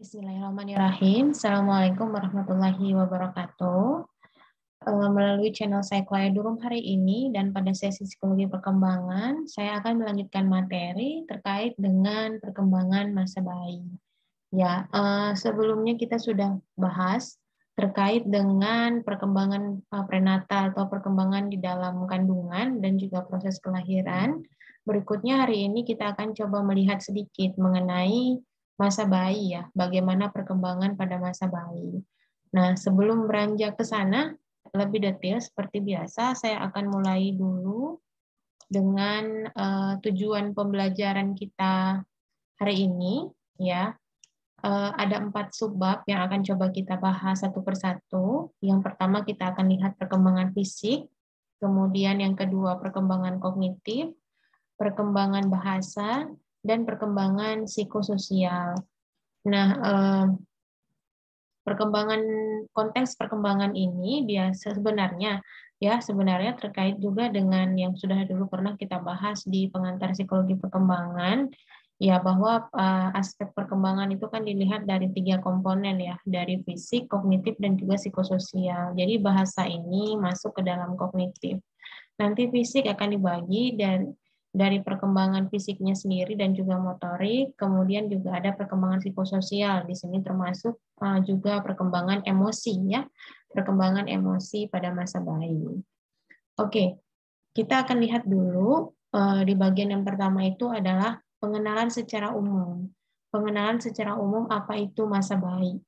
Bismillahirrahmanirrahim. Assalamualaikum warahmatullahi wabarakatuh. Melalui channel Psycho Eduroom hari ini dan pada sesi psikologi perkembangan, saya akan melanjutkan materi terkait dengan perkembangan masa bayi. Ya, sebelumnya kita sudah bahas terkait dengan perkembangan prenatal atau perkembangan di dalam kandungan dan juga proses kelahiran. Berikutnya hari ini kita akan coba melihat sedikit mengenai masa bayi ya, bagaimana perkembangan pada masa bayi. Nah, sebelum beranjak ke sana, lebih detail seperti biasa, saya akan mulai dulu dengan tujuan pembelajaran kita hari ini ya. Ada 4 subbab yang akan coba kita bahas satu persatu. Yang pertama kita akan lihat perkembangan fisik, kemudian yang kedua perkembangan kognitif, perkembangan bahasa, dan perkembangan psikososial. Nah, konteks perkembangan ini dia sebenarnya terkait juga dengan yang sudah dulu pernah kita bahas di pengantar psikologi perkembangan, ya bahwa aspek perkembangan itu kan dilihat dari 3 komponen ya, dari fisik, kognitif, dan juga psikososial. Jadi bahasa ini masuk ke dalam kognitif. Nanti fisik akan dibagi dari perkembangan fisiknya sendiri dan juga motorik, kemudian juga ada perkembangan psikososial. Di sini termasuk juga perkembangan emosi ya, perkembangan emosi pada masa bayi. Oke, kita akan lihat dulu di bagian yang pertama itu adalah pengenalan secara umum. Pengenalan secara umum apa itu masa bayi.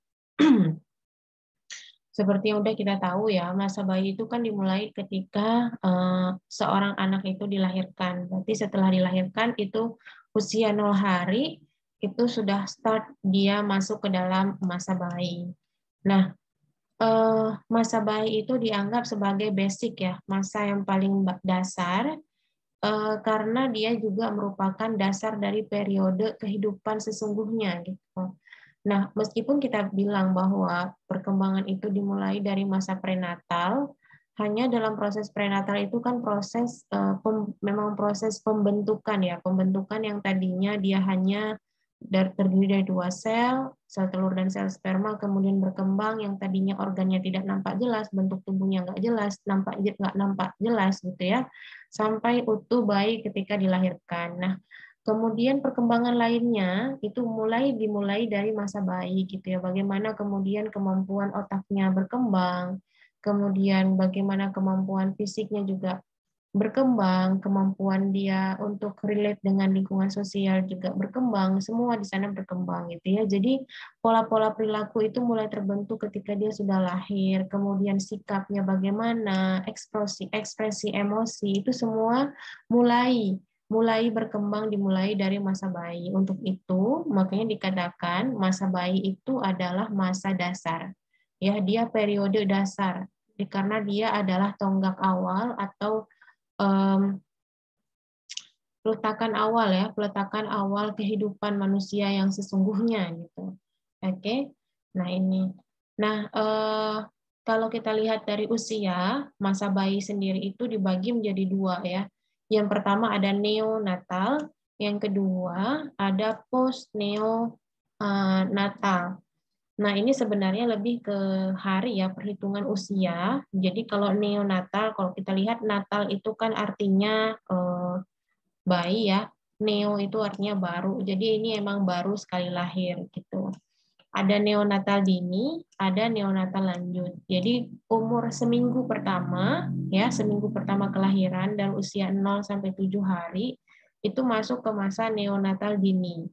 Seperti yang udah kita tahu ya, masa bayi itu kan dimulai ketika seorang anak itu dilahirkan. Berarti setelah dilahirkan itu usia 0 hari itu sudah start dia masuk ke dalam masa bayi. Nah, masa bayi itu dianggap sebagai basic ya, masa yang paling dasar karena dia juga merupakan dasar dari periode kehidupan sesungguhnya gitu. Nah, meskipun kita bilang bahwa perkembangan itu dimulai dari masa prenatal, hanya dalam proses prenatal itu kan proses memang proses pembentukan ya, pembentukan yang tadinya dia hanya terdiri dari 2 sel telur dan sel sperma, kemudian berkembang yang tadinya organnya tidak nampak jelas, bentuk tubuhnya nggak jelas, nggak nampak jelas gitu ya, sampai utuh bayi ketika dilahirkan. Nah, kemudian perkembangan lainnya itu dimulai dari masa bayi gitu ya. Bagaimana kemudian kemampuan otaknya berkembang, kemudian bagaimana kemampuan fisiknya juga berkembang, kemampuan dia untuk relate dengan lingkungan sosial juga berkembang, semua di sana berkembang gitu ya. Jadi pola-pola perilaku itu mulai terbentuk ketika dia sudah lahir, kemudian sikapnya bagaimana, ekspresi emosi itu semua mulai berkembang dimulai dari masa bayi. Untuk itu, makanya dikatakan masa bayi itu adalah masa dasar. Ya, dia periode dasar karena dia adalah tonggak awal atau peletakan awal kehidupan manusia yang sesungguhnya gitu. Oke. Nah, ini. Nah, kalau kita lihat dari usia, masa bayi sendiri itu dibagi menjadi 2 ya. Yang pertama ada neonatal, yang kedua ada postneonatal. Nah, ini sebenarnya lebih ke hari ya, perhitungan usia. Jadi kalau neonatal, kalau kita lihat natal itu kan artinya bayi ya. Neo itu artinya baru. Jadi ini emang baru sekali lahir gitu. Ada neonatal dini, ada neonatal lanjut. Jadi umur seminggu pertama ya, seminggu pertama kelahiran dan usia 0 sampai 7 hari itu masuk ke masa neonatal dini.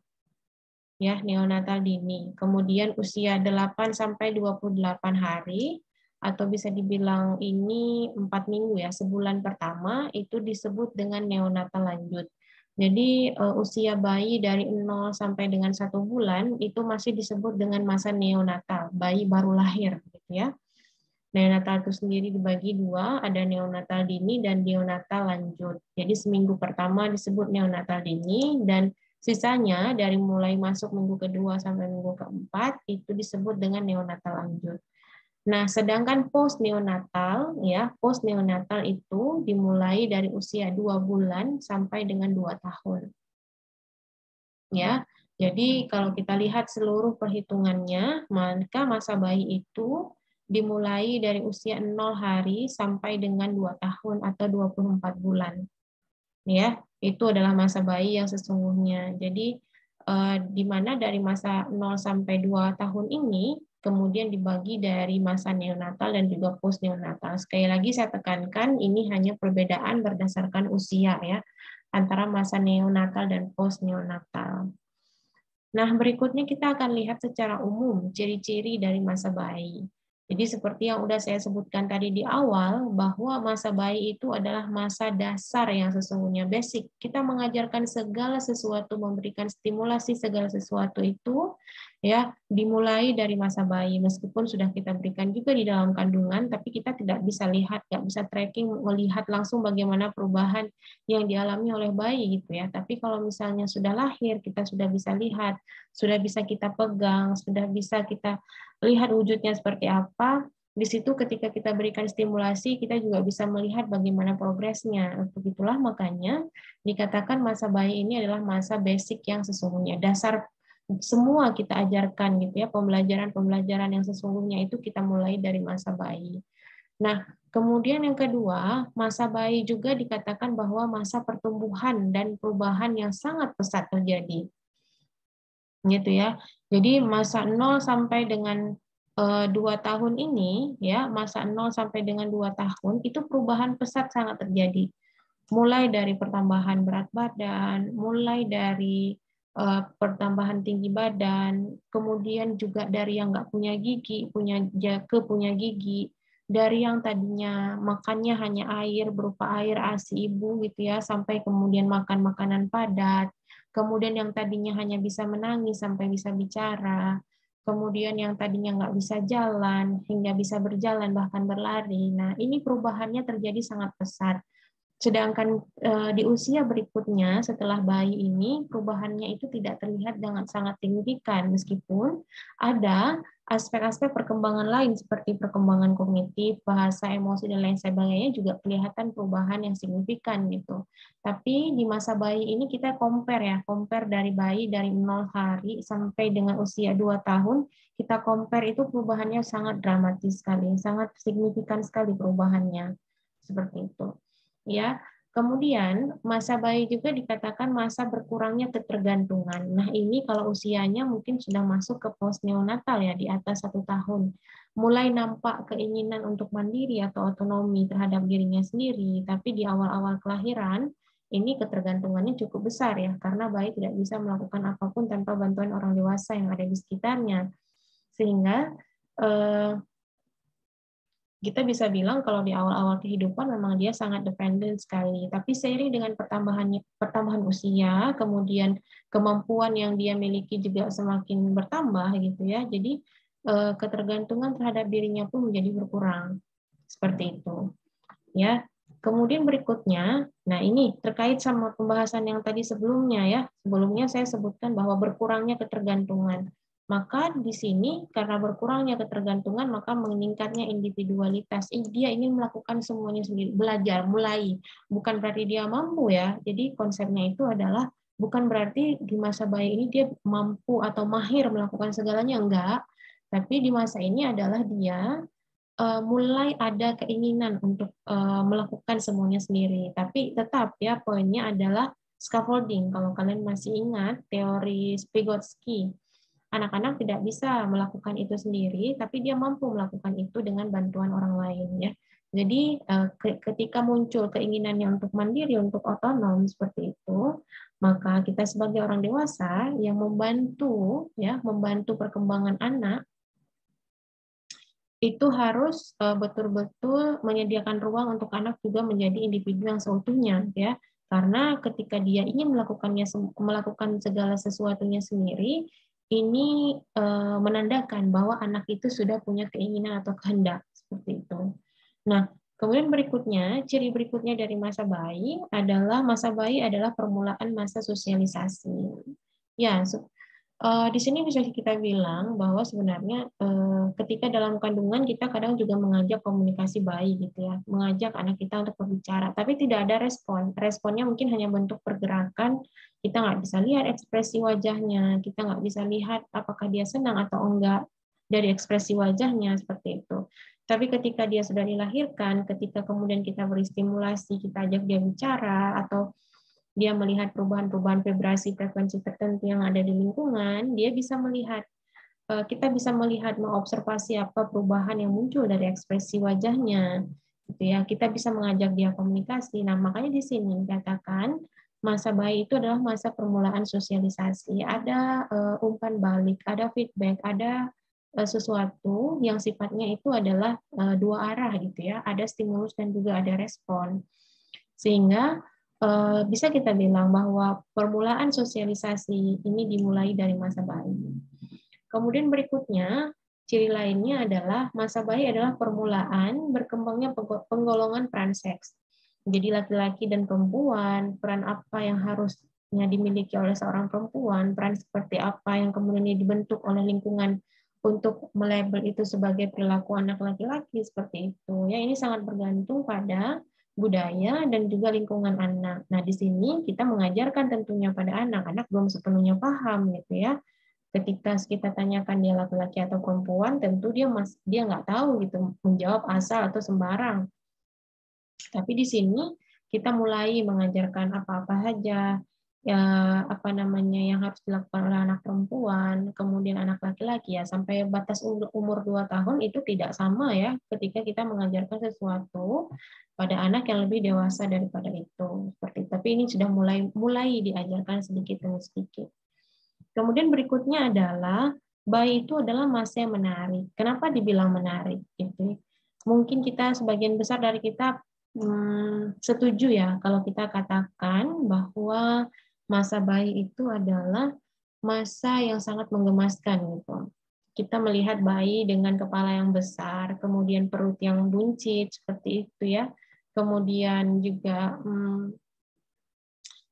Ya, neonatal dini. Kemudian usia 8 sampai 28 hari atau bisa dibilang ini 4 minggu ya, sebulan pertama itu disebut dengan neonatal lanjut. Jadi usia bayi dari 0 sampai dengan 1 bulan itu masih disebut dengan masa neonatal, bayi baru lahir gitu ya. Neonatal itu sendiri dibagi 2, ada neonatal dini dan neonatal lanjut. Jadi seminggu pertama disebut neonatal dini dan sisanya dari mulai masuk minggu kedua sampai minggu keempat itu disebut dengan neonatal lanjut. Nah, sedangkan post neonatal itu dimulai dari usia 2 bulan sampai dengan 2 tahun. Ya. Jadi kalau kita lihat seluruh perhitungannya, maka masa bayi itu dimulai dari usia 0 hari sampai dengan 2 tahun atau 24 bulan. Ya, itu adalah masa bayi yang sesungguhnya. Jadi di mana dari masa 0 sampai 2 tahun ini kemudian dibagi dari masa neonatal dan juga post neonatal. Sekali lagi saya tekankan ini hanya perbedaan berdasarkan usia ya antara masa neonatal dan post neonatal. Nah, berikutnya kita akan lihat secara umum ciri-ciri dari masa bayi. Jadi seperti yang sudah saya sebutkan tadi di awal, bahwa masa bayi itu adalah masa dasar yang sesungguhnya basic. Kita mengajarkan segala sesuatu, memberikan stimulasi segala sesuatu itu ya dimulai dari masa bayi. Meskipun sudah kita berikan juga di dalam kandungan, tapi kita tidak bisa lihat, nggak bisa tracking, melihat langsung bagaimana perubahan yang dialami oleh bayi gitu ya. Tapi kalau misalnya sudah lahir, kita sudah bisa lihat, sudah bisa kita pegang, sudah bisa kita lihat wujudnya seperti apa. Di situ ketika kita berikan stimulasi, kita juga bisa melihat bagaimana progresnya. Begitulah makanya dikatakan masa bayi ini adalah masa basic yang sesungguhnya. Dasar semua kita ajarkan gitu ya, pembelajaran-pembelajaran yang sesungguhnya itu kita mulai dari masa bayi. Nah, kemudian yang kedua, masa bayi juga dikatakan bahwa masa pertumbuhan dan perubahan yang sangat pesat terjadi. Gitu ya. Jadi masa 0 sampai dengan 2 tahun ini ya, masa 0 sampai dengan 2 tahun itu perubahan pesat sangat terjadi. Mulai dari pertambahan berat badan, mulai dari pertambahan tinggi badan, kemudian juga dari yang nggak punya gigi, punya gigi, dari yang tadinya makannya hanya air berupa air ASI ibu gitu ya, sampai kemudian makan makanan padat, kemudian yang tadinya hanya bisa menangis sampai bisa bicara, kemudian yang tadinya nggak bisa jalan hingga bisa berjalan bahkan berlari. Nah, ini perubahannya terjadi sangat pesat. Sedangkan di usia berikutnya setelah bayi ini perubahannya itu tidak terlihat dengan sangat signifikan meskipun ada aspek-aspek perkembangan lain seperti perkembangan kognitif, bahasa, emosi dan lain sebagainya juga kelihatan perubahan yang signifikan gitu. Tapi di masa bayi ini kita compare dari bayi dari 0 hari sampai dengan usia 2 tahun, kita compare itu perubahannya sangat dramatis sekali, sangat signifikan sekali perubahannya. Seperti itu. Ya, kemudian masa bayi juga dikatakan masa berkurangnya ketergantungan. Nah, ini kalau usianya mungkin sudah masuk ke post neonatal ya, di atas 1 tahun. Mulai nampak keinginan untuk mandiri atau otonomi terhadap dirinya sendiri, tapi di awal-awal kelahiran ini ketergantungannya cukup besar ya, karena bayi tidak bisa melakukan apapun tanpa bantuan orang dewasa yang ada di sekitarnya. Sehingga kita bisa bilang kalau di awal-awal kehidupan memang dia sangat dependent sekali. Tapi seiring dengan pertambahan usia, kemudian kemampuan yang dia miliki juga semakin bertambah gitu ya. Jadi ketergantungan terhadap dirinya pun menjadi berkurang. Seperti itu. Ya. Kemudian berikutnya, nah ini terkait sama pembahasan yang tadi sebelumnya ya. Sebelumnya saya sebutkan bahwa berkurangnya ketergantungan. Maka di sini karena berkurangnya ketergantungan maka meningkatnya individualitas. Dia ingin melakukan semuanya sendiri, belajar, mulai. Bukan berarti dia mampu ya. Jadi konsepnya itu adalah bukan berarti di masa bayi ini dia mampu atau mahir melakukan segalanya, enggak. Tapi di masa ini adalah dia mulai ada keinginan untuk melakukan semuanya sendiri. Tapi tetap ya poinnya adalah scaffolding. Kalau kalian masih ingat teori Vygotsky, anak-anak tidak bisa melakukan itu sendiri, tapi dia mampu melakukan itu dengan bantuan orang lain ya. Jadi ketika muncul keinginannya untuk mandiri, untuk otonom seperti itu, maka kita sebagai orang dewasa yang membantu perkembangan anak itu harus betul-betul menyediakan ruang untuk anak juga menjadi individu yang seutuhnya ya, karena ketika dia ingin melakukan segala sesuatunya sendiri, ini menandakan bahwa anak itu sudah punya keinginan atau kehendak seperti itu. Nah, kemudian berikutnya, ciri berikutnya dari masa bayi adalah permulaan masa sosialisasi. Ya, Di sini bisa kita bilang bahwa sebenarnya ketika dalam kandungan kita kadang juga mengajak komunikasi bayi gitu ya, mengajak anak kita untuk berbicara, tapi tidak ada respon. Responnya mungkin hanya bentuk pergerakan, kita nggak bisa lihat ekspresi wajahnya, kita nggak bisa lihat apakah dia senang atau enggak dari ekspresi wajahnya seperti itu. Tapi ketika dia sudah dilahirkan, ketika kemudian kita beri stimulasi, kita ajak dia bicara atau dia melihat perubahan-perubahan vibrasi frekuensi tertentu yang ada di lingkungan, dia bisa melihat, kita bisa melihat, mengobservasi apa perubahan yang muncul dari ekspresi wajahnya, gitu ya. Kita bisa mengajak dia komunikasi. Nah, makanya di sini dikatakan masa bayi itu adalah masa permulaan sosialisasi. Ada umpan balik, ada feedback, ada sesuatu yang sifatnya itu adalah dua arah gitu ya. Ada stimulus dan juga ada respon. Sehingga bisa kita bilang bahwa permulaan sosialisasi ini dimulai dari masa bayi. Kemudian berikutnya, ciri lainnya adalah masa bayi adalah permulaan berkembangnya penggolongan peran seks. Jadi laki-laki dan perempuan, peran apa yang harusnya dimiliki oleh seorang perempuan, peran seperti apa yang kemudian dibentuk oleh lingkungan untuk melabel itu sebagai perilaku anak laki-laki seperti itu. Ya, ini sangat bergantung pada budaya dan juga lingkungan anak. Nah, di sini kita mengajarkan tentunya pada anak. Anak belum sepenuhnya paham gitu ya. Ketika kita tanyakan dia laki-laki atau perempuan, tentu dia nggak tahu gitu menjawab asal atau sembarang. Tapi di sini kita mulai mengajarkan apa-apa saja ya, apa namanya yang harus dilakukan oleh anak perempuan, kemudian anak laki-laki ya sampai batas umur 2 tahun itu tidak sama ya ketika kita mengajarkan sesuatu pada anak yang lebih dewasa daripada itu. Seperti tapi ini sudah mulai diajarkan sedikit demi sedikit. Kemudian berikutnya adalah bayi itu adalah masa yang menarik. Kenapa dibilang menarik gitu? Mungkin kita sebagian besar dari kita setuju ya kalau kita katakan bahwa masa bayi itu adalah masa yang sangat menggemaskan gitu. Kita melihat bayi dengan kepala yang besar, kemudian perut yang buncit seperti itu ya. Kemudian juga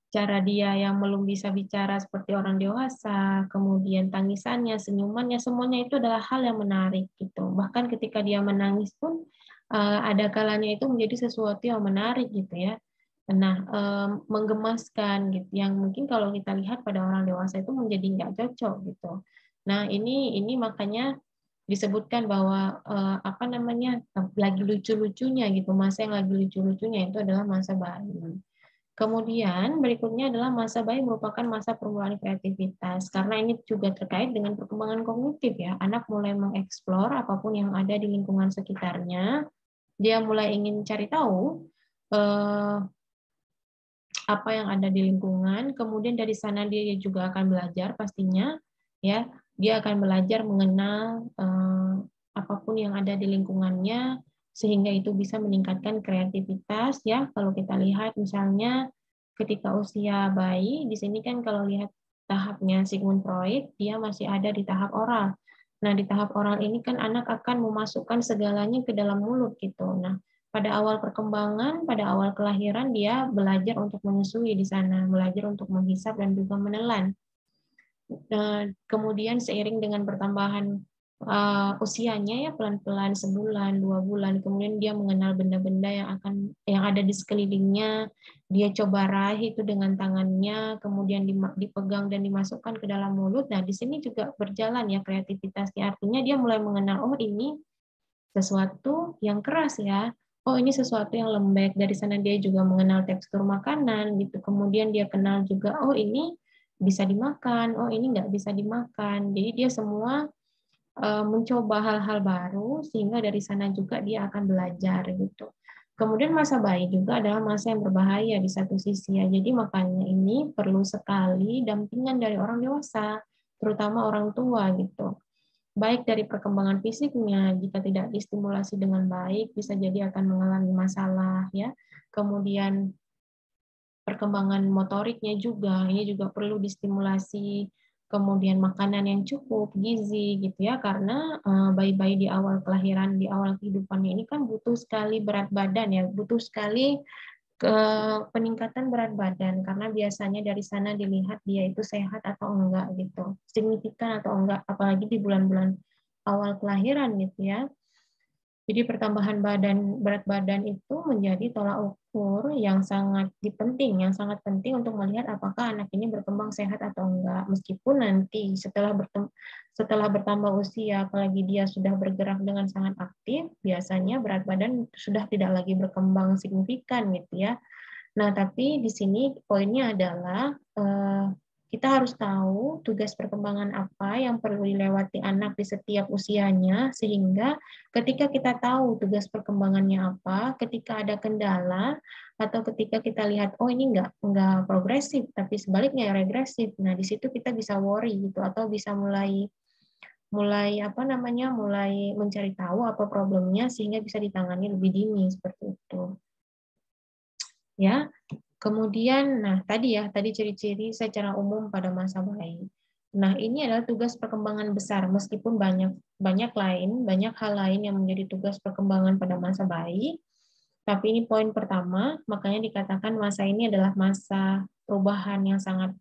cara dia yang belum bisa bicara seperti orang dewasa, kemudian tangisannya, senyumannya, semuanya itu adalah hal yang menarik gitu. Bahkan ketika dia menangis pun ada kalanya itu menjadi sesuatu yang menarik gitu ya. Nah, menggemaskan gitu, yang mungkin kalau kita lihat pada orang dewasa itu menjadi nggak cocok gitu. Nah, ini makanya disebutkan bahwa apa namanya lagi lucu-lucunya gitu, masa yang lagi lucu-lucunya itu adalah masa bayi. Kemudian berikutnya adalah masa bayi merupakan masa permulaan kreativitas, karena ini juga terkait dengan perkembangan kognitif ya. Anak mulai mengeksplor apapun yang ada di lingkungan sekitarnya, dia mulai ingin cari tahu apa yang ada di lingkungan, kemudian dari sana dia juga akan belajar pastinya, ya. Dia akan belajar mengenal apapun yang ada di lingkungannya, sehingga itu bisa meningkatkan kreativitas ya. Kalau kita lihat misalnya ketika usia bayi, di sini kan kalau lihat tahapnya Sigmund Freud, dia masih ada di tahap oral. Nah, di tahap oral ini kan anak akan memasukkan segalanya ke dalam mulut gitu. Nah, pada awal perkembangan, pada awal kelahiran dia belajar untuk menyusui di sana, belajar untuk menghisap dan juga menelan. Kemudian seiring dengan pertambahan usianya ya pelan-pelan sebulan, 2 bulan, kemudian dia mengenal benda-benda yang ada di sekelilingnya, dia coba raih itu dengan tangannya, kemudian dipegang dan dimasukkan ke dalam mulut. Nah, di sini juga berjalan ya kreativitasnya, artinya dia mulai mengenal, oh ini sesuatu yang keras ya, oh ini sesuatu yang lembek. Dari sana dia juga mengenal tekstur makanan gitu, kemudian dia kenal juga, oh ini bisa dimakan, oh ini nggak bisa dimakan. Jadi dia semua mencoba hal-hal baru, sehingga dari sana juga dia akan belajar gitu. Kemudian masa bayi juga adalah masa yang berbahaya di satu sisi ya. Jadi makanya ini perlu sekali dampingan dari orang dewasa, terutama orang tua gitu. Baik dari perkembangan fisiknya, jika tidak distimulasi dengan baik, bisa jadi akan mengalami masalah ya. Kemudian perkembangan motoriknya juga, ini juga perlu distimulasi. Kemudian makanan yang cukup, gizi gitu ya, karena bayi-bayi di awal kelahiran, di awal kehidupannya ini kan butuh sekali berat badan ya, butuh sekali ke peningkatan berat badan, karena biasanya dari sana dilihat dia itu sehat atau enggak gitu, signifikan atau enggak, apalagi di bulan-bulan awal kelahiran gitu ya. Jadi pertambahan berat badan itu menjadi tolak ukur yang sangat penting, yang sangat penting untuk melihat apakah anak ini berkembang sehat atau enggak. Meskipun nanti setelah bertambah usia, apalagi dia sudah bergerak dengan sangat aktif, biasanya berat badan sudah tidak lagi berkembang signifikan gitu ya. Nah, tapi di sini poinnya adalah kita harus tahu tugas perkembangan apa yang perlu dilewati anak di setiap usianya, sehingga ketika kita tahu tugas perkembangannya apa, ketika ada kendala, atau ketika kita lihat, oh ini nggak progresif, tapi sebaliknya regresif, nah di situ kita bisa worry gitu, atau bisa mulai mulai apa namanya, mulai mencari tahu apa problemnya, sehingga bisa ditangani lebih dini, seperti itu. Ya, kemudian, nah tadi ciri-ciri secara umum pada masa bayi. Nah, ini adalah tugas perkembangan besar, meskipun banyak hal lain yang menjadi tugas perkembangan pada masa bayi. Tapi ini poin pertama, makanya dikatakan masa ini adalah masa perubahan yang sangat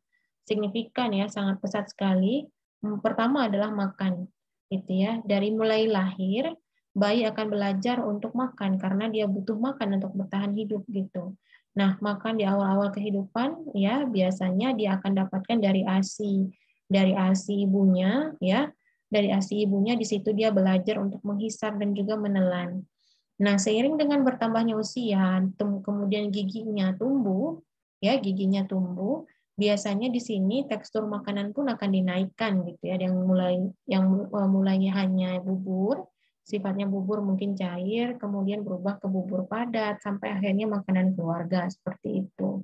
signifikan ya, sangat pesat sekali. Pertama adalah makan, gitu ya. Dari mulai lahir, bayi akan belajar untuk makan karena dia butuh makan untuk bertahan hidup gitu. Nah, makan di awal-awal kehidupan ya biasanya dia akan dapatkan dari ASI ibunya ya. Dari ASI ibunya di situ dia belajar untuk menghisap dan juga menelan. Nah, seiring dengan bertambahnya usia, kemudian giginya tumbuh, biasanya di sini tekstur makanan pun akan dinaikkan gitu ya, yang mulainya hanya bubur, sifatnya bubur mungkin cair, kemudian berubah ke bubur padat sampai akhirnya makanan keluarga seperti itu.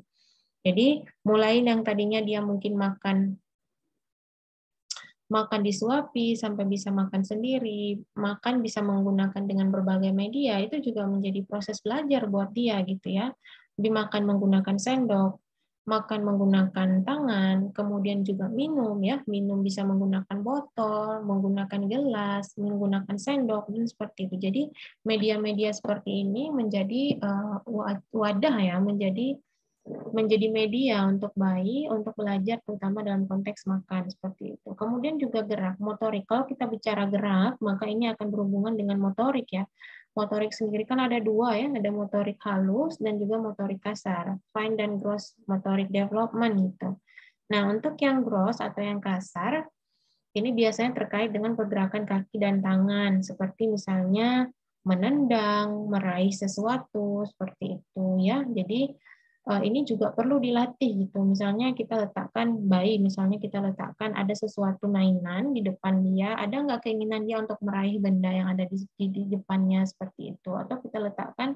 Jadi, mulai yang tadinya dia mungkin makan disuapi sampai bisa makan sendiri, makan bisa menggunakan dengan berbagai media, itu juga menjadi proses belajar buat dia gitu ya. Dimakan menggunakan sendok, makan menggunakan tangan, kemudian juga minum ya, minum bisa menggunakan botol, menggunakan gelas, menggunakan sendok dan seperti itu. Jadi media-media seperti ini menjadi wadah ya, menjadi media untuk bayi untuk belajar terutama dalam konteks makan seperti itu. Kemudian juga gerak motorik. Kalau kita bicara gerak, maka ini akan berhubungan dengan motorik ya. Motorik sendiri kan ada dua ya, ada motorik halus dan juga motorik kasar, fine dan gross motorik development gitu. Nah, untuk yang gross atau yang kasar, ini biasanya terkait dengan pergerakan kaki dan tangan, seperti misalnya menendang, meraih sesuatu, seperti itu ya. Jadi ini juga perlu dilatih gitu. Misalnya misalnya kita letakkan ada sesuatu mainan di depan dia, ada nggak keinginan dia untuk meraih benda yang ada di depannya seperti itu. Atau kita letakkan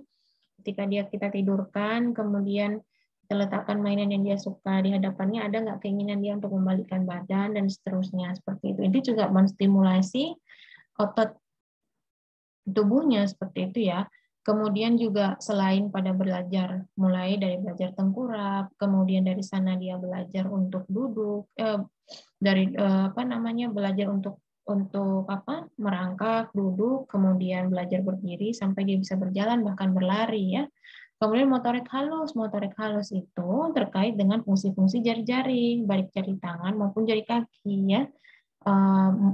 ketika kita tidurkan, kemudian kita letakkan mainan yang dia suka di hadapannya, ada nggak keinginan dia untuk membalikkan badan dan seterusnya seperti itu. Ini juga menstimulasi otot tubuhnya seperti itu ya. Kemudian juga selain pada belajar, mulai dari belajar tengkurap, kemudian dari sana dia belajar untuk duduk, belajar untuk merangkak, duduk, kemudian belajar berdiri sampai dia bisa berjalan bahkan berlari ya. Kemudian motorik halus itu terkait dengan fungsi-fungsi jari-jari, baik jari tangan maupun jari kaki ya.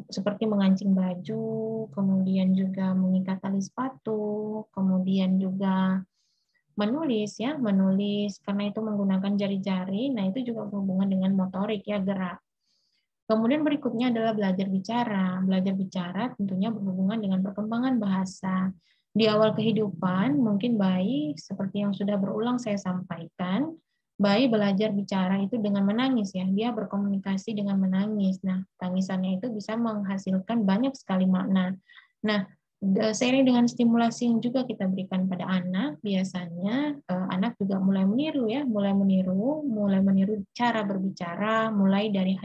Seperti mengancing baju, kemudian juga mengikat tali sepatu, kemudian juga menulis karena itu menggunakan jari-jari. Nah, itu juga berhubungan dengan motorik ya, gerak. Kemudian berikutnya adalah belajar bicara. Belajar bicara tentunya berhubungan dengan perkembangan bahasa. Di awal kehidupan, mungkin bayi seperti yang sudah berulang saya sampaikan, bayi belajar bicara itu dengan menangis ya. Dia berkomunikasi dengan menangis. Nah, tangisannya itu bisa menghasilkan banyak sekali makna. Nah, seiring dengan stimulasi yang juga kita berikan pada anak, biasanya anak juga mulai meniru cara berbicara, mulai dari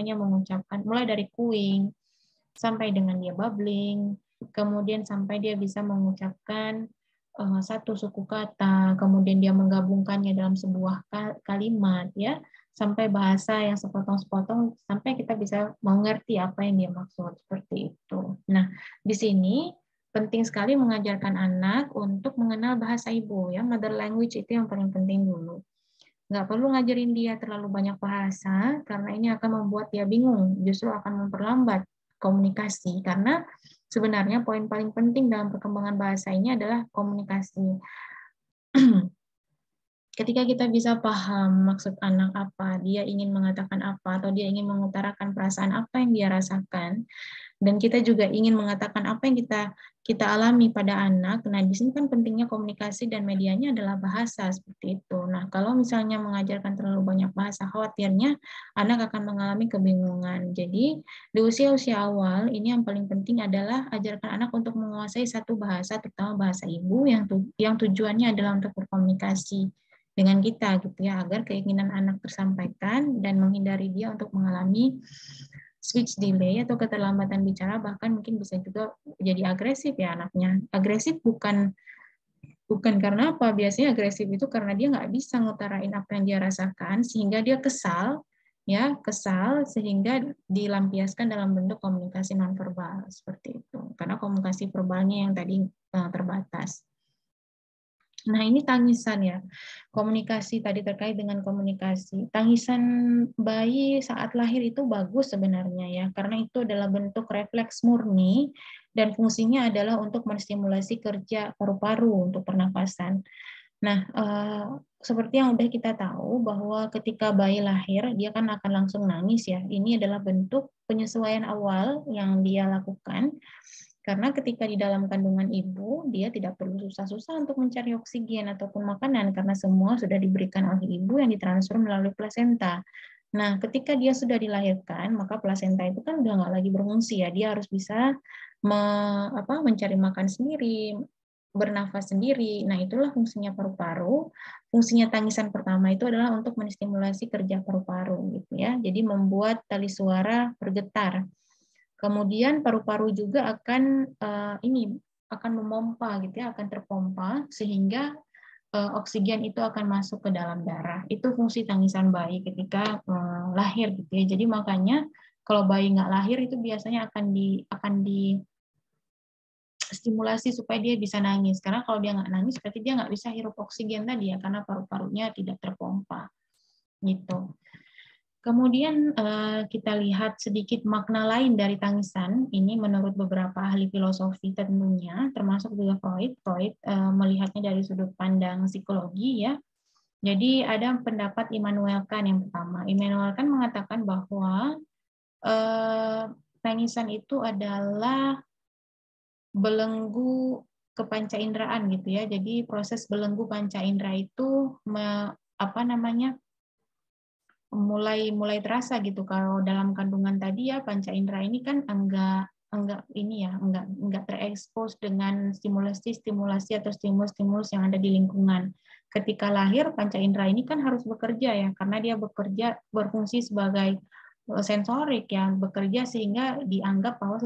cooing sampai dengan dia babbling, kemudian sampai dia bisa mengucapkan satu suku kata, kemudian dia menggabungkannya dalam sebuah kalimat ya, sampai bahasa yang sepotong-sepotong sampai kita bisa mengerti apa yang dia maksud seperti itu. Nah, di sini penting sekali mengajarkan anak untuk mengenal bahasa ibu, ya, mother language itu yang paling penting dulu. Nggak perlu ngajarin dia terlalu banyak bahasa, karena ini akan membuat dia bingung, justru akan memperlambat komunikasi, karena sebenarnya poin paling penting dalam perkembangan bahasa ini adalah komunikasi. Ketika kita bisa paham maksud anak apa, dia ingin mengatakan apa, atau dia ingin mengutarakan perasaan apa yang dia rasakan, dan kita juga ingin mengatakan apa yang kita alami pada anak. Nah, di sini kan pentingnya komunikasi dan medianya adalah bahasa seperti itu. Nah, kalau misalnya mengajarkan terlalu banyak bahasa, khawatirnya anak akan mengalami kebingungan. Jadi, di usia-usia awal ini yang paling penting adalah ajarkan anak untuk menguasai satu bahasa, terutama bahasa ibu yang tujuannya adalah untuk berkomunikasi dengan kita gitu ya, agar keinginan anak tersampaikan dan menghindari dia untuk mengalami speech delay atau keterlambatan bicara, bahkan mungkin bisa juga jadi agresif ya anaknya. Agresif bukan karena apa, biasanya agresif itu karena dia nggak bisa ngutarain apa yang dia rasakan sehingga dia kesal, ya kesal sehingga dilampiaskan dalam bentuk komunikasi nonverbal seperti itu, karena komunikasi verbalnya yang tadi terbatas. Nah, ini tangisan ya. Komunikasi tadi terkait dengan komunikasi. Tangisan bayi saat lahir itu bagus sebenarnya ya, karena itu adalah bentuk refleks murni dan fungsinya adalah untuk menstimulasi kerja paru-paru untuk pernafasan. Nah, seperti yang udah kita tahu bahwa ketika bayi lahir, dia kan akan langsung nangis ya. Ini adalah bentuk penyesuaian awal yang dia lakukan. Karena ketika di dalam kandungan ibu, dia tidak perlu susah-susah untuk mencari oksigen ataupun makanan, karena semua sudah diberikan oleh ibu yang ditransfer melalui plasenta. Nah, ketika dia sudah dilahirkan, maka plasenta itu kan udah nggak lagi berfungsi ya. Dia harus bisa mencari makan sendiri, bernafas sendiri. Nah, itulah fungsinya paru-paru. Fungsinya tangisan pertama itu adalah untuk menstimulasi kerja paru-paru gitu ya. Jadi membuat tali suara bergetar. Kemudian paru-paru juga akan akan memompa gitu ya, akan terpompa sehingga oksigen itu akan masuk ke dalam darah. Itu fungsi tangisan bayi ketika lahir gitu ya. Jadi makanya kalau bayi nggak lahir itu biasanya akan di stimulasi supaya dia bisa nangis. Karena kalau dia nggak nangis berarti dia nggak bisa hirup oksigen tadi ya, karena paru-parunya tidak terpompa gitu. Kemudian kita lihat sedikit makna lain dari tangisan. Ini menurut beberapa ahli filosofi tentunya, termasuk juga Freud. Freud melihatnya dari sudut pandang psikologi ya. Jadi ada pendapat Immanuel Kant yang pertama. Immanuel Kant mengatakan bahwa tangisan itu adalah belenggu kepancainderaan gitu ya. Jadi proses belenggu panca indera itu mulai terasa gitu. Kalau dalam kandungan tadi ya panca indera ini kan enggak terekspos dengan stimulasi atau stimulus yang ada di lingkungan. Ketika lahir panca indera ini kan harus bekerja ya, karena dia berfungsi sebagai sensorik yang bekerja sehingga dianggap bahwa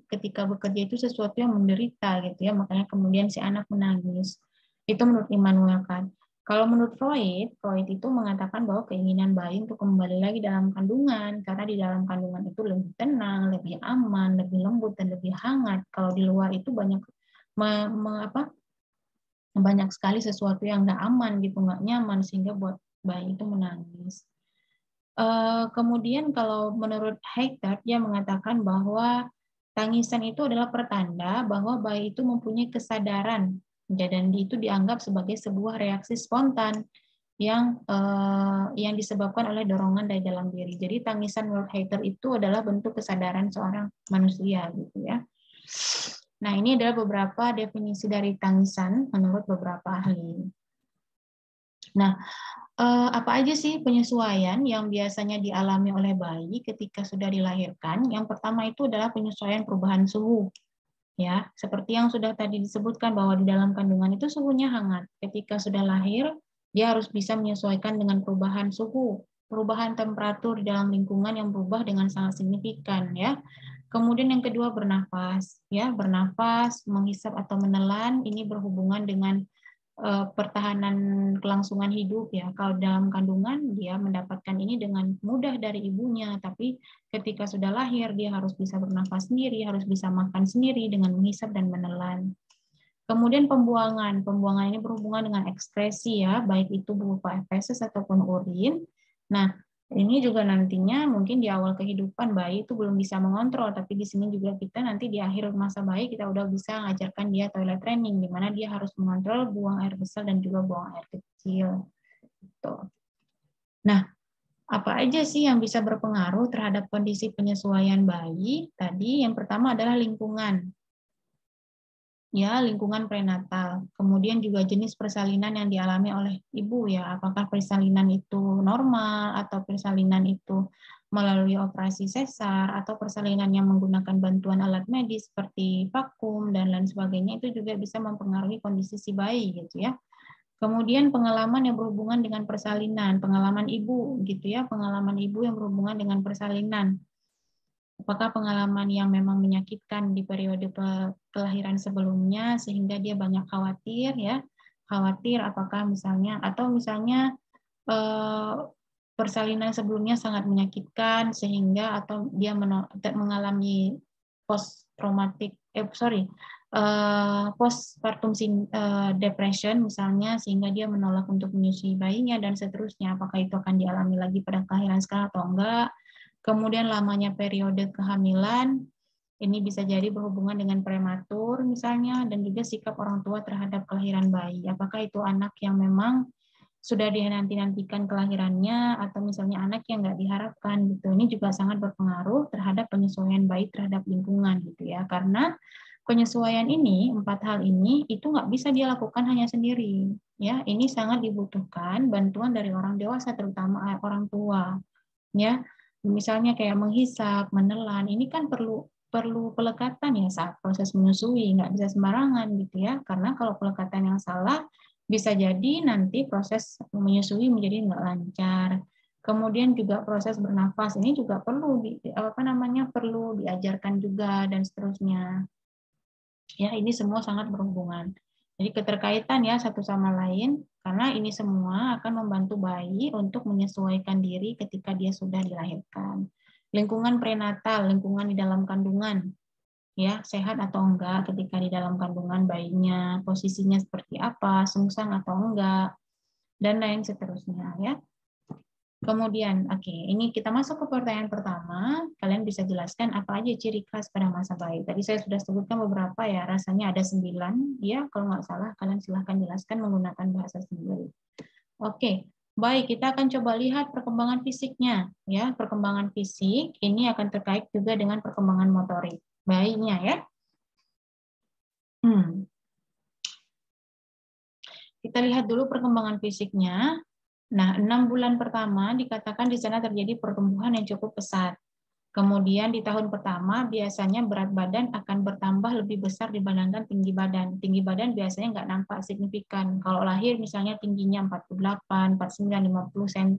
ketika bekerja itu sesuatu yang menderita gitu ya, makanya kemudian si anak menangis. Itu menurut Immanuel Kant. Kalau menurut Freud itu mengatakan bahwa keinginan bayi untuk kembali lagi dalam kandungan, karena di dalam kandungan itu lebih tenang, lebih aman, lebih lembut, dan lebih hangat. Kalau di luar itu banyak sekali sesuatu yang nggak aman gitu, nggak nyaman, sehingga buat bayi itu menangis. Kemudian kalau menurut Heidegger, dia mengatakan bahwa tangisan itu adalah pertanda bahwa bayi itu mempunyai kesadaran, dan itu dianggap sebagai sebuah reaksi spontan yang disebabkan oleh dorongan dari dalam diri. Jadi tangisan menurut Heidegger itu adalah bentuk kesadaran seorang manusia gitu ya. Nah, ini adalah beberapa definisi dari tangisan menurut beberapa ahli. Nah, apa aja sih penyesuaian yang biasanya dialami oleh bayi ketika sudah dilahirkan? Yang pertama itu adalah penyesuaian perubahan suhu. Ya, seperti yang sudah tadi disebutkan bahwa di dalam kandungan itu suhunya hangat. Ketika sudah lahir, dia harus bisa menyesuaikan dengan perubahan suhu, perubahan temperatur di dalam lingkungan yang berubah dengan sangat signifikan ya. Kemudian yang kedua bernafas, ya, bernafas, menghisap atau menelan ini berhubungan dengan pertahanan kelangsungan hidup ya. Kalau dalam kandungan dia mendapatkan ini dengan mudah dari ibunya, tapi ketika sudah lahir dia harus bisa bernafas sendiri, harus bisa makan sendiri dengan menghisap dan menelan. Kemudian pembuangan. Pembuangan ini berhubungan dengan ekskresi ya, baik itu berupa feses ataupun urin. Nah, ini juga nantinya mungkin di awal kehidupan bayi itu belum bisa mengontrol, tapi di sini juga kita nanti di akhir masa bayi kita udah bisa ngajarkan dia toilet training, di mana dia harus mengontrol buang air besar dan juga buang air kecil. Gitu. Nah, apa aja sih yang bisa berpengaruh terhadap kondisi penyesuaian bayi? Tadi yang pertama adalah lingkungan. Ya, lingkungan prenatal. Kemudian juga jenis persalinan yang dialami oleh ibu ya, apakah persalinan itu normal atau persalinan itu melalui operasi sesar atau persalinan yang menggunakan bantuan alat medis seperti vakum dan lain sebagainya, itu juga bisa mempengaruhi kondisi si bayi gitu ya. Kemudian pengalaman yang berhubungan dengan persalinan, pengalaman ibu gitu ya, pengalaman ibu yang berhubungan dengan persalinan. Apakah pengalaman yang memang menyakitkan di periode kelahiran sebelumnya sehingga dia banyak khawatir ya, khawatir apakah misalnya atau misalnya persalinan sebelumnya sangat menyakitkan sehingga atau dia mengalami post traumatic postpartum depression misalnya sehingga dia menolak untuk menyusui bayinya dan seterusnya, apakah itu akan dialami lagi pada kelahiran sekarang atau enggak. Kemudian lamanya periode kehamilan, ini bisa jadi berhubungan dengan prematur misalnya, dan juga sikap orang tua terhadap kelahiran bayi. Apakah itu anak yang memang sudah dinanti-nantikan kelahirannya, atau misalnya anak yang nggak diharapkan gitu. Ini juga sangat berpengaruh terhadap penyesuaian bayi terhadap lingkungan gitu ya. Karena penyesuaian ini, 4 hal ini, itu nggak bisa dia lakukan hanya sendiri. Ya, ini sangat dibutuhkan bantuan dari orang dewasa, terutama orang tua. Ya, misalnya kayak menghisap, menelan, ini kan perlu pelekatan ya saat proses menyusui, nggak bisa sembarangan gitu ya, karena kalau pelekatan yang salah bisa jadi nanti proses menyusui menjadi nggak lancar. Kemudian juga proses bernafas ini juga perlu perlu diajarkan juga dan seterusnya. Ya, ini semua sangat berhubungan. Jadi keterkaitan ya satu sama lain, karena ini semua akan membantu bayi untuk menyesuaikan diri ketika dia sudah dilahirkan. Lingkungan prenatal, lingkungan di dalam kandungan, ya sehat atau enggak ketika di dalam kandungan bayinya, posisinya seperti apa, sungsang atau enggak, dan lain seterusnya ya. Kemudian, oke, ini kita masuk ke pertanyaan pertama. Kalian bisa jelaskan apa aja ciri khas pada masa bayi. Tadi saya sudah sebutkan beberapa ya, rasanya ada 9. Ya, kalau nggak salah, kalian silahkan jelaskan menggunakan bahasa sendiri. Oke, baik, kita akan coba lihat perkembangan fisiknya. Ya, perkembangan fisik ini akan terkait juga dengan perkembangan motorik bayinya ya. Kita lihat dulu perkembangan fisiknya. Nah, 6 bulan pertama dikatakan di sana terjadi pertumbuhan yang cukup pesat. Kemudian di tahun pertama biasanya berat badan akan bertambah lebih besar dibandingkan tinggi badan. Tinggi badan biasanya nggak nampak signifikan. Kalau lahir misalnya tingginya 48, 49, 50 cm,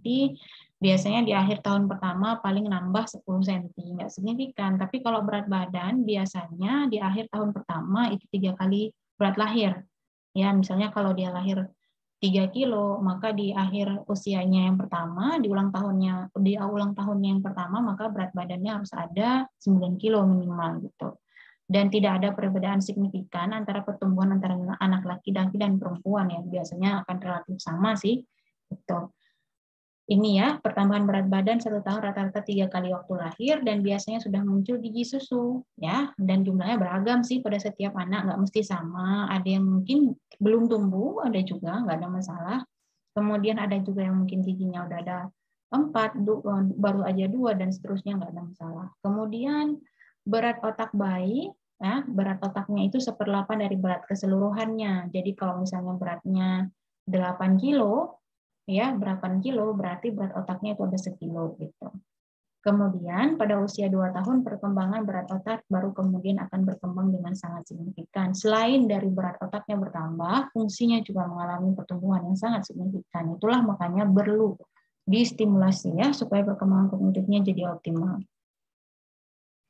biasanya di akhir tahun pertama paling nambah 10 cm. Nggak signifikan. Tapi kalau berat badan biasanya di akhir tahun pertama itu 3 kali berat lahir. Ya, misalnya kalau dia lahir 3 kilo, maka di akhir usianya yang pertama, di ulang tahunnya yang pertama, maka berat badannya harus ada 9 kilo minimal gitu. Dan tidak ada perbedaan signifikan antara pertumbuhan antara anak laki-laki dan perempuan ya, biasanya akan relatif sama sih. Gitu. Ini ya, pertambahan berat badan 1 tahun rata-rata 3 kali waktu lahir dan biasanya sudah muncul gigi susu ya, dan jumlahnya beragam sih pada setiap anak, nggak mesti sama. Ada yang mungkin belum tumbuh, ada juga nggak ada masalah. Kemudian ada juga yang mungkin giginya udah ada 4, baru aja 2 dan seterusnya nggak ada masalah. Kemudian berat otak bayi, ya, berat otaknya itu 1/8 dari berat keseluruhannya. Jadi kalau misalnya beratnya 8 kilo, ya 8 kilo berarti berat otaknya itu ada 1 kilo gitu. Kemudian pada usia 2 tahun perkembangan berat otak baru kemudian akan berkembang dengan sangat signifikan. Selain dari berat otaknya bertambah, fungsinya juga mengalami pertumbuhan yang sangat signifikan. Itulah makanya perlu distimulasi ya supaya perkembangan kognitifnya jadi optimal.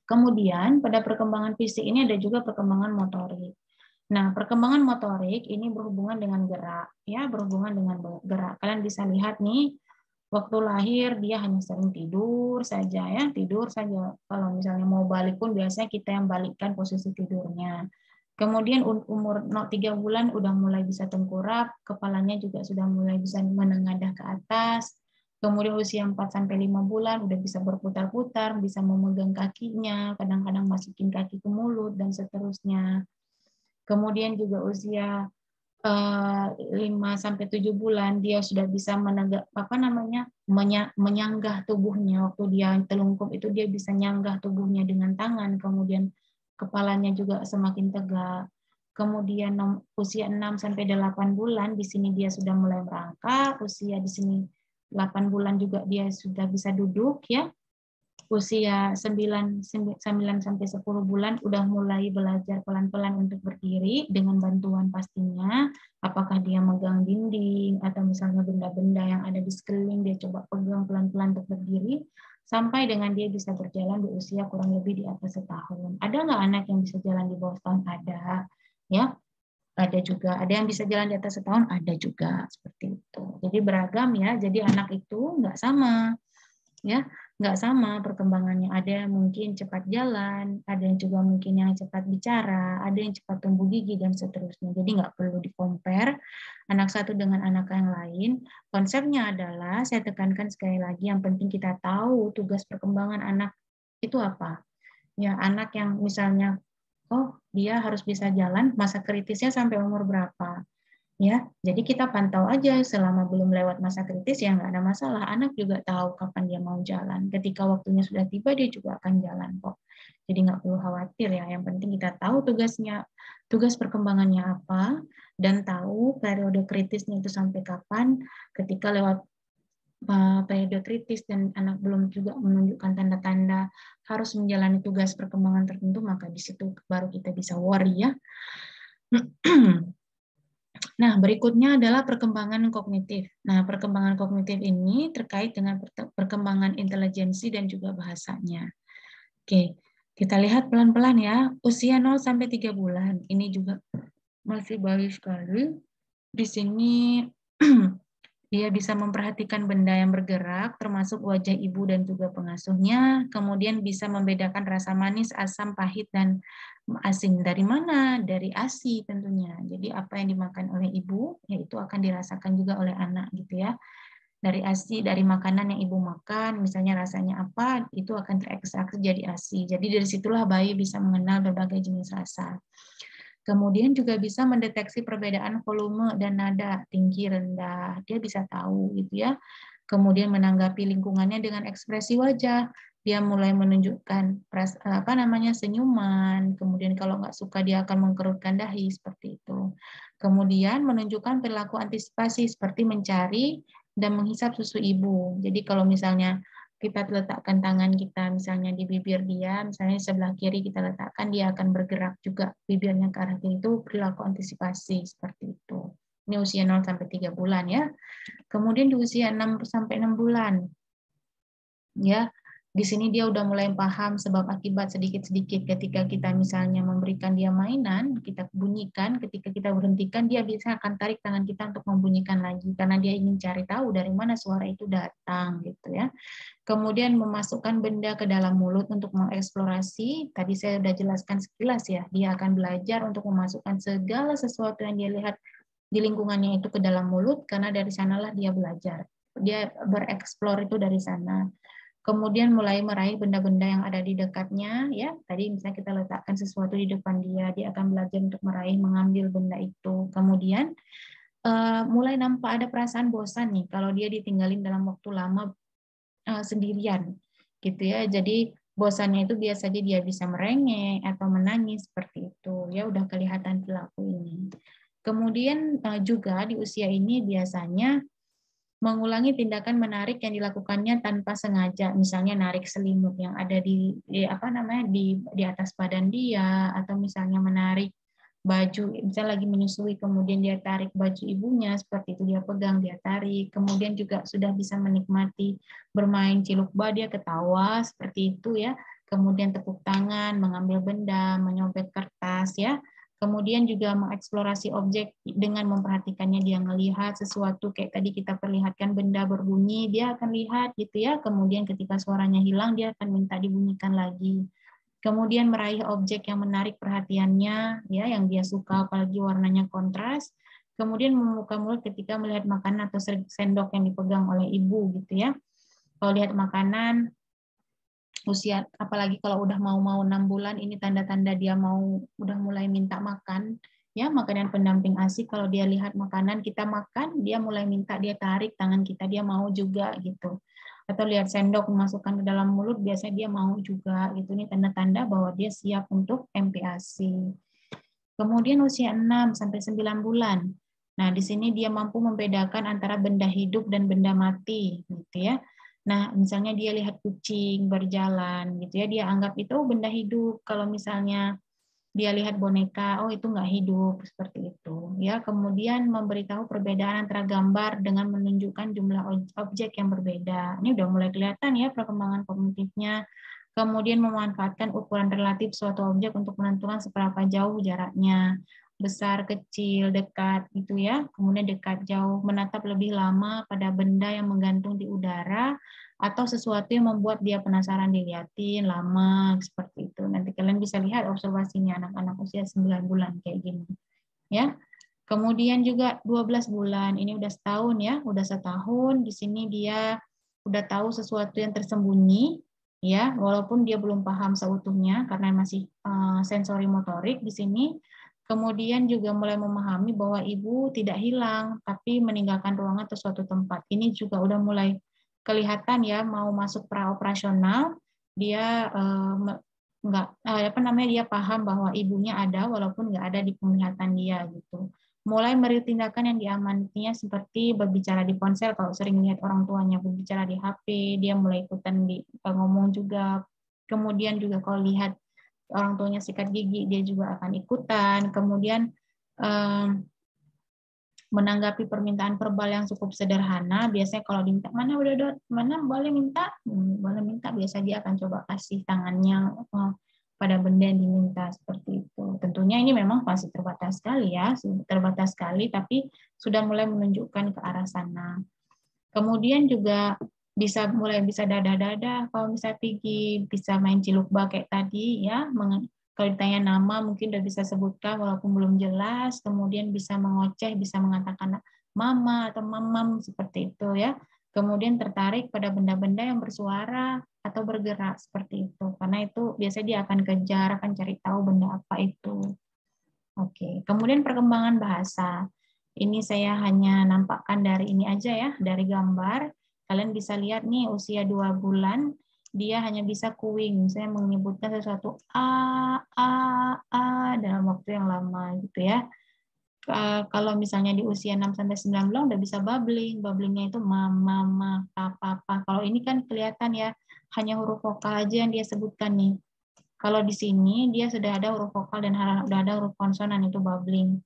Kemudian pada perkembangan fisik ini ada juga perkembangan motorik. Nah, perkembangan motorik ini berhubungan dengan gerak, ya, berhubungan dengan gerak. Kalian bisa lihat nih, waktu lahir dia hanya sering tidur saja, ya, tidur saja. Kalau misalnya mau balik pun biasanya kita yang balikkan posisi tidurnya. Kemudian umur 3 bulan udah mulai bisa tengkurap, kepalanya juga sudah mulai bisa menengadah ke atas. Kemudian usia 4 sampai 5 bulan udah bisa berputar-putar, bisa memegang kakinya, kadang-kadang masukin kaki ke mulut dan seterusnya. Kemudian juga usia 5 sampai 7 bulan dia sudah bisa menegak menyanggah tubuhnya. Waktu dia telungkup itu dia bisa nyanggah tubuhnya dengan tangan, kemudian kepalanya juga semakin tegak. Kemudian usia 6 sampai 8 bulan di sini dia sudah mulai merangkak, usia di sini 8 bulan juga dia sudah bisa duduk, ya. Usia 9 sampai 10 bulan udah mulai belajar pelan-pelan untuk berdiri dengan bantuan pastinya, apakah dia megang dinding atau misalnya benda-benda yang ada di sekeliling dia coba pegang pelan-pelan untuk berdiri sampai dengan dia bisa berjalan di usia kurang lebih di atas setahun. Ada nggak anak yang bisa jalan di bawah setahun? Ada, ya. Ada juga. Ada yang bisa jalan di atas setahun? Ada juga, seperti itu. Jadi beragam, ya. Jadi anak itu nggak sama, ya, nggak sama perkembangannya. Ada yang mungkin cepat jalan, ada yang juga mungkin yang cepat bicara, ada yang cepat tumbuh gigi dan seterusnya. Jadi nggak perlu di-compare anak satu dengan anak yang lain. Konsepnya adalah, saya tekankan sekali lagi, yang penting kita tahu tugas perkembangan anak itu apa. Ya, anak yang misalnya, oh dia harus bisa jalan, masa kritisnya sampai umur berapa? Ya, jadi kita pantau aja selama belum lewat masa kritis ya nggak ada masalah. Anak juga tahu kapan dia mau jalan. Ketika waktunya sudah tiba dia juga akan jalan kok. Jadi nggak perlu khawatir ya. Yang penting kita tahu tugasnya, tugas perkembangannya apa, dan tahu periode kritisnya itu sampai kapan. Ketika lewat periode kritis dan anak belum juga menunjukkan tanda-tanda harus menjalani tugas perkembangan tertentu, maka di situ baru kita bisa worry, ya. Nah, berikutnya adalah perkembangan kognitif. Nah, perkembangan kognitif ini terkait dengan perkembangan intelijensi dan juga bahasanya. Oke, kita lihat pelan-pelan ya. Usia 0 sampai 3 bulan. Ini juga masih bayi sekali. Di sini dia bisa memperhatikan benda yang bergerak, termasuk wajah ibu dan juga pengasuhnya. Kemudian bisa membedakan rasa manis, asam, pahit, dan asin. Dari mana? Dari ASI tentunya. Jadi apa yang dimakan oleh ibu, yaitu akan dirasakan juga oleh anak, gitu ya. Dari ASI, dari makanan yang ibu makan, misalnya rasanya apa, itu akan terekstraksi jadi ASI. Jadi dari situlah bayi bisa mengenal berbagai jenis rasa. Kemudian juga bisa mendeteksi perbedaan volume dan nada, tinggi, rendah. Dia bisa tahu, gitu ya. Kemudian menanggapi lingkungannya dengan ekspresi wajah. Dia mulai menunjukkan senyuman. Kemudian kalau nggak suka dia akan mengkerutkan dahi, seperti itu. Kemudian menunjukkan perilaku antisipasi seperti mencari dan menghisap susu ibu. Jadi kalau misalnya kita letakkan tangan kita misalnya di bibir dia, misalnya sebelah kiri kita letakkan, dia akan bergerak juga bibirnya ke arah kiri. Itu perilaku antisipasi seperti itu. Ini usia 0 sampai 3 bulan, ya. Kemudian di usia 6 sampai 6 bulan, ya, di sini dia udah mulai paham sebab akibat sedikit-sedikit. Ketika kita misalnya memberikan dia mainan, kita bunyikan, ketika kita berhentikan, dia bisa akan tarik tangan kita untuk membunyikan lagi karena dia ingin cari tahu dari mana suara itu datang, gitu ya. Kemudian memasukkan benda ke dalam mulut untuk mengeksplorasi. Tadi saya sudah jelaskan sekilas, ya. Dia akan belajar untuk memasukkan segala sesuatu yang dia lihat di lingkungannya itu ke dalam mulut, karena dari sanalah dia belajar. Dia bereksplor itu dari sana. Kemudian mulai meraih benda-benda yang ada di dekatnya, ya. Tadi misalnya kita letakkan sesuatu di depan dia, dia akan belajar untuk meraih, mengambil benda itu. Kemudian mulai nampak ada perasaan bosan nih kalau dia ditinggalin dalam waktu lama sendirian, gitu ya. Jadi bosannya itu biasanya dia bisa merengek atau menangis, seperti itu. Ya udah kelihatan perilaku ini. Kemudian juga di usia ini biasanya mengulangi tindakan menarik yang dilakukannya tanpa sengaja, misalnya narik selimut yang ada di atas badan dia, atau misalnya menarik baju, misalnya lagi menyusui kemudian dia tarik baju ibunya, seperti itu dia pegang, dia tarik. Kemudian juga sudah bisa menikmati bermain ciluk bak, dia ketawa, seperti itu ya. Kemudian tepuk tangan, mengambil benda, menyobek kertas, ya. Kemudian juga mengeksplorasi objek dengan memperhatikannya, dia ngelihat sesuatu kayak tadi kita perlihatkan benda berbunyi, dia akan lihat gitu ya. Kemudian ketika suaranya hilang, dia akan minta dibunyikan lagi. Kemudian meraih objek yang menarik perhatiannya, ya, yang dia suka, apalagi warnanya kontras. Kemudian membuka mulut ketika melihat makanan atau sendok yang dipegang oleh ibu gitu ya. Kalau lihat makanan, usia apalagi kalau udah mau 6 bulan, ini tanda-tanda dia mau udah mulai minta makan ya. Makanan pendamping ASI, kalau dia lihat makanan kita makan, dia mulai minta, dia tarik tangan kita, dia mau juga gitu. Atau lihat sendok memasukkan ke dalam mulut, biasanya dia mau juga gitu. Ini tanda-tanda bahwa dia siap untuk MPASI. Kemudian usia 6 sampai 9 bulan. Nah, di sini dia mampu membedakan antara benda hidup dan benda mati gitu ya. Nah, misalnya dia lihat kucing berjalan gitu ya, dia anggap itu benda hidup. Kalau misalnya dia lihat boneka, oh itu nggak hidup, seperti itu. Ya, kemudian memberitahu perbedaan antara gambar dengan menunjukkan jumlah objek yang berbeda. Ini udah mulai kelihatan ya perkembangan kognitifnya. Kemudian memanfaatkan ukuran relatif suatu objek untuk menentukan seberapa jauh jaraknya. Besar, kecil, dekat gitu ya. Kemudian dekat, jauh, menatap lebih lama pada benda yang menggantung di udara atau sesuatu yang membuat dia penasaran dilihatin lama seperti itu. Nanti kalian bisa lihat observasinya anak-anak usia 9 bulan kayak gini. Ya. Kemudian juga 12 bulan, ini udah setahun ya, udah setahun. Di sini dia udah tahu sesuatu yang tersembunyi ya, walaupun dia belum paham seutuhnya karena masih sensori motorik di sini. Kemudian juga mulai memahami bahwa ibu tidak hilang, tapi meninggalkan ruangan atau suatu tempat. Ini juga udah mulai kelihatan ya, mau masuk praoperasional, dia nggak apa namanya, dia paham bahwa ibunya ada walaupun nggak ada di penglihatan dia gitu. Mulai meniru tindakan yang diamatinya seperti berbicara di ponsel, kalau sering lihat orang tuanya berbicara di HP, dia mulai ikutan di ngomong juga. Kemudian juga kalau lihat orang tuanya sikat gigi, dia juga akan ikutan. Kemudian menanggapi permintaan verbal yang cukup sederhana, biasanya kalau diminta, mana udah dot, mana boleh minta, boleh minta, biasa dia akan coba kasih tangannya pada benda yang diminta seperti itu. Tentunya ini memang masih terbatas sekali ya, terbatas sekali, tapi sudah mulai menunjukkan ke arah sana. Kemudian juga mulai bisa dadah-dadah, kalau misalnya pergi, bisa main ciluk bak kayak tadi ya, kalau ditanya nama mungkin udah bisa sebutkan walaupun belum jelas, kemudian bisa mengoceh, bisa mengatakan mama atau mamam seperti itu ya. Kemudian tertarik pada benda-benda yang bersuara atau bergerak seperti itu. Karena itu biasanya dia akan kejar, akan cari tahu benda apa itu. Oke, kemudian perkembangan bahasa. Ini saya hanya nampakkan dari ini aja ya, dari gambar. Kalian bisa lihat nih usia 2 bulan, dia hanya bisa kuing, saya menyebutkan sesuatu a dalam waktu yang lama gitu ya. Kalau misalnya di usia 6 sampai 9 bulan udah bisa babbling. Babblingnya itu mama, ma, papa. Kalau ini kan kelihatan ya, hanya huruf vokal aja yang dia sebutkan nih. Kalau di sini dia sudah ada huruf vokal dan sudah ada huruf konsonan, itu babbling.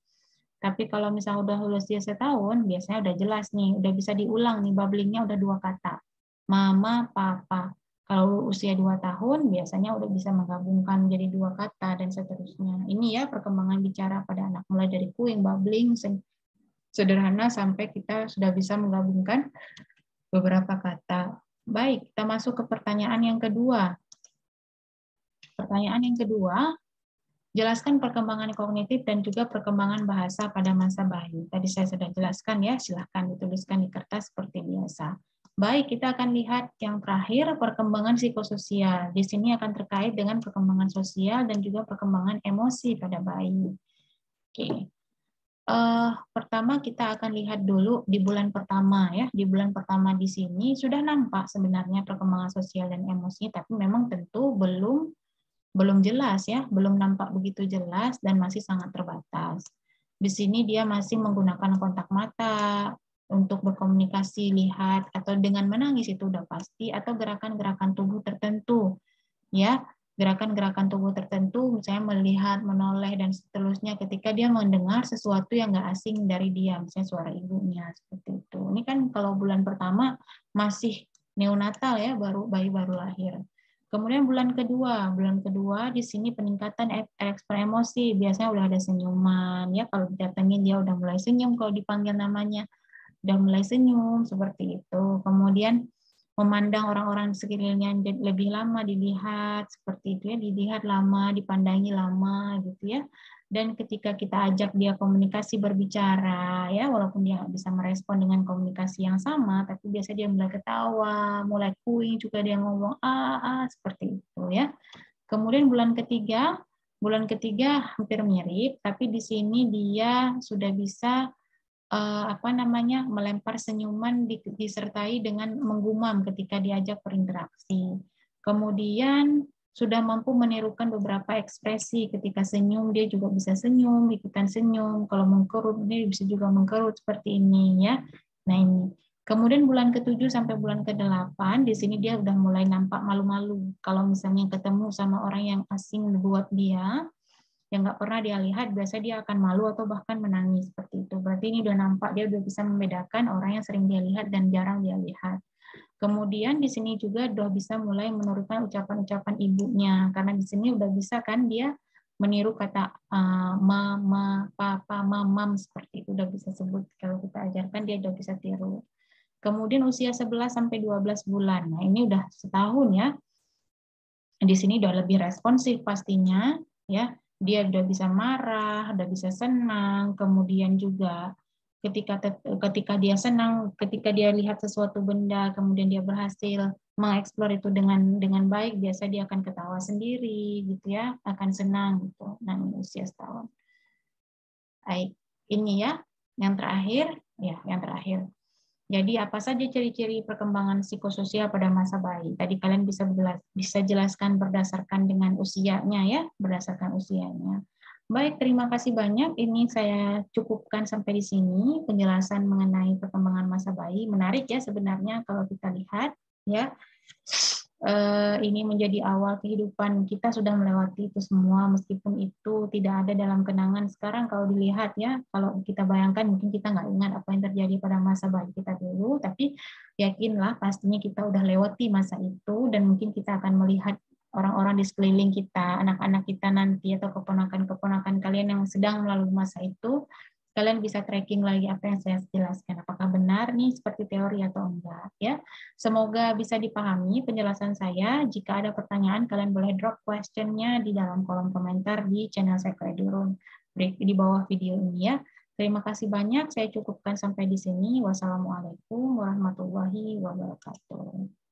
Tapi kalau misalnya udah usia setahun, biasanya udah jelas nih, udah bisa diulang nih, babblingnya udah 2 kata. Mama, papa. Kalau usia 2 tahun, biasanya udah bisa menggabungkan jadi 2 kata, dan seterusnya. Ini ya perkembangan bicara pada anak, mulai dari kuing, babbling, sederhana, sampai kita sudah bisa menggabungkan beberapa kata. Baik, kita masuk ke pertanyaan yang kedua. Pertanyaan yang kedua, jelaskan perkembangan kognitif dan juga perkembangan bahasa pada masa bayi. Tadi saya sudah jelaskan ya, silahkan dituliskan di kertas seperti biasa. Baik, kita akan lihat yang terakhir, perkembangan psikososial. Di sini akan terkait dengan perkembangan sosial dan juga perkembangan emosi pada bayi. Oke. Pertama kita akan lihat dulu di bulan pertama ya. Di bulan pertama di sini sudah nampak sebenarnya perkembangan sosial dan emosi, tapi memang tentu belum jelas ya, belum nampak begitu jelas dan masih sangat terbatas. Di sini dia masih menggunakan kontak mata untuk berkomunikasi, lihat, atau dengan menangis itu udah pasti, atau gerakan-gerakan tubuh tertentu. Ya, gerakan-gerakan tubuh tertentu, misalnya melihat, menoleh, dan seterusnya ketika dia mendengar sesuatu yang nggak asing dari dia, misalnya suara ibunya, seperti itu. Ini kan kalau bulan pertama masih neonatal ya, bayi baru lahir. Kemudian bulan kedua di sini peningkatan ekspor emosi, biasanya udah ada senyuman ya, kalau didatengin dia udah mulai senyum, kalau dipanggil namanya udah mulai senyum seperti itu. Kemudian memandang orang-orang di sekelilingnya lebih lama dilihat seperti itu ya, dilihat lama, dipandangi lama gitu ya. Dan ketika kita ajak dia komunikasi berbicara ya, walaupun dia nggak bisa merespon dengan komunikasi yang sama, tapi biasa dia mulai ketawa, mulai kuing juga dia ngomong seperti itu ya. Kemudian bulan ketiga hampir mirip, tapi di sini dia sudah bisa melempar senyuman disertai dengan menggumam ketika diajak berinteraksi. Kemudian sudah mampu menirukan beberapa ekspresi, ketika senyum dia juga bisa senyum, ikutan senyum, kalau mengkerut dia bisa juga mengkerut seperti ini ya. Nah ini. Kemudian bulan ke-7 sampai bulan ke-8 di sini dia udah mulai nampak malu-malu. Kalau misalnya ketemu sama orang yang asing buat dia, yang nggak pernah dia lihat, biasa dia akan malu atau bahkan menangis seperti itu. Berarti ini udah nampak, dia udah bisa membedakan orang yang sering dia lihat dan jarang dia lihat. Kemudian di sini juga udah bisa mulai menurunkan ucapan-ucapan ibunya, karena di sini udah bisa kan dia meniru kata mama, papa, mamam seperti itu, udah bisa sebut. Kalau kita ajarkan dia udah bisa tiru. Kemudian usia 11 sampai 12 bulan. Nah, ini udah setahun ya. Di sini udah lebih responsif pastinya ya, dia udah bisa marah, udah bisa senang, kemudian juga ketika dia senang, ketika dia lihat sesuatu benda, kemudian dia berhasil mengeksplor itu dengan baik, biasa dia akan ketawa sendiri gitu ya, akan senang gitu. Nah, usia setahun. Baik, ini ya yang terakhir. Jadi apa saja ciri-ciri perkembangan psikososial pada masa bayi? Tadi kalian bisa jelaskan berdasarkan dengan usianya ya, berdasarkan usianya. Baik, terima kasih banyak. Ini saya cukupkan sampai di sini penjelasan mengenai perkembangan masa bayi. Menarik ya sebenarnya kalau kita lihat ya. Ini menjadi awal kehidupan, kita sudah melewati itu semua, meskipun itu tidak ada dalam kenangan sekarang. Kalau dilihat ya, kalau kita bayangkan mungkin kita nggak ingat apa yang terjadi pada masa bayi kita dulu, tapi yakinlah pastinya kita udah lewati masa itu, dan mungkin kita akan melihat orang-orang di sekeliling kita, anak-anak kita nanti, atau keponakan-keponakan kalian yang sedang melalui masa itu. Kalian bisa tracking lagi apa yang saya jelaskan, apakah benar nih seperti teori atau enggak ya. Semoga bisa dipahami penjelasan saya. Jika ada pertanyaan, kalian boleh drop question-nya di dalam kolom komentar di channel Psycho Eduroom di bawah video ini ya. Terima kasih banyak, saya cukupkan sampai di sini. Wassalamualaikum warahmatullahi wabarakatuh.